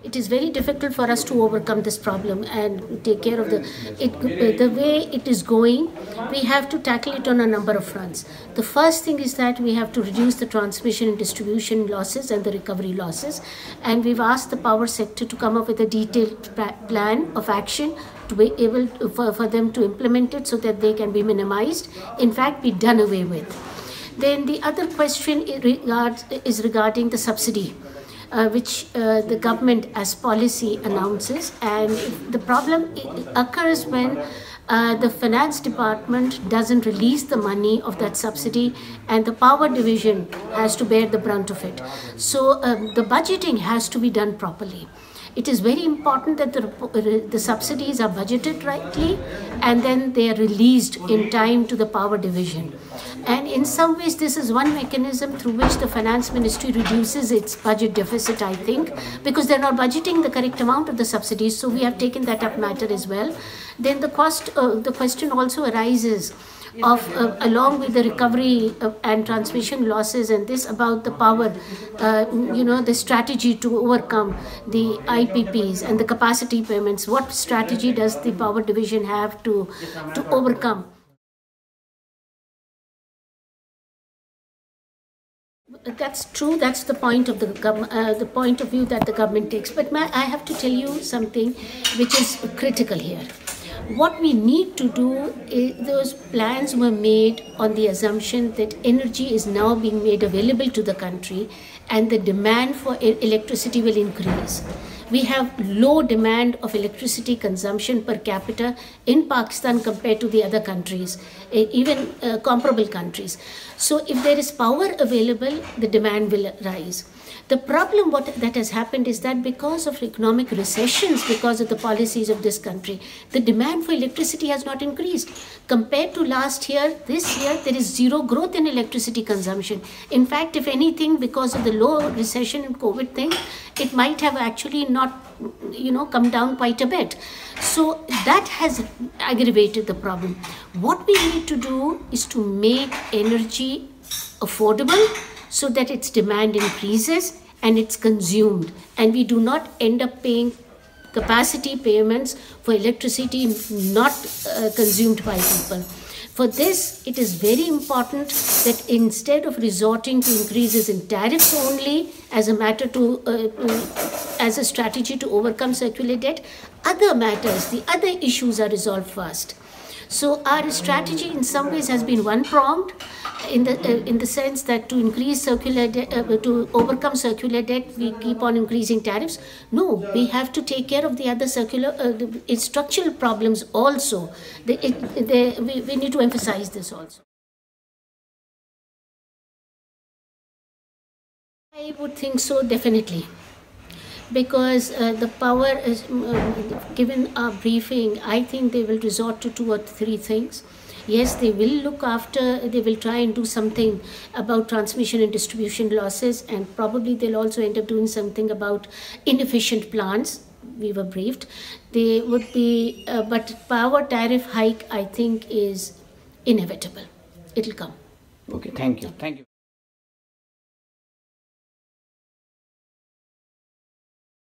It is very difficult for us to overcome this problem and take care of the way it is going. We have to tackle it on a number of fronts. The first thing is that we have to reduce the transmission and distribution losses and the recovery losses. And we've asked the power sector to come up with a detailed plan of action to be able to, for them to implement it so that they can be minimized, in fact, be done away with. Then the other question is regarding the subsidy, which the government as policy announces, and the problem occurs when the finance department doesn't release the money of that subsidy and the power division has to bear the brunt of it. So the budgeting has to be done properly. It is very important that the subsidies are budgeted rightly and then they are released in time to the power division. And in some ways, this is one mechanism through which the finance ministry reduces its budget deficit, I think, because they're not budgeting the correct amount of the subsidies. So we have taken that up matter as well. Then the question also arises of along with the recovery and transmission losses and this about the power, the strategy to overcome the IPPs and the capacity payments. What strategy does the power division have to overcome? That's true. That's the point of the point of view that the government takes. But I have to tell you something which is critical here. What we need to do is, those plans were made on the assumption that energy is now being made available to the country and the demand for electricity will increase. We have low demand of electricity consumption per capita in Pakistan compared to the other countries, even comparable countries. So if there is power available, the demand will rise. The problem that has happened is that because of economic recessions, because of the policies of this country, the demand for electricity has not increased. Compared to last year, this year, there is zero growth in electricity consumption. In fact, if anything, because of the low recession and COVID thing, it might have actually not, come down quite a bit. So that has aggravated the problem. What we need to do is to make energy affordable so that its demand increases and it's consumed, and we do not end up paying capacity payments for electricity not consumed by people. For this, it is very important that instead of resorting to increases in tariffs only as a strategy to overcome circular debt, other matters, the other issues are resolved first. So our strategy in some ways has been one-pronged in the sense that to increase to overcome circular debt, we keep on increasing tariffs. No, we have to take care of the other structural problems also. We need to emphasize this also. I would think so, definitely. Because the power is given a briefing, I think they will resort to 2 or 3 things. Yes, they will they will try and do something about transmission and distribution losses, and probably they'll also end up doing something about inefficient plants. We were briefed. They would be, but power tariff hike, I think, is inevitable. It'll come. Okay, thank you. Thank you.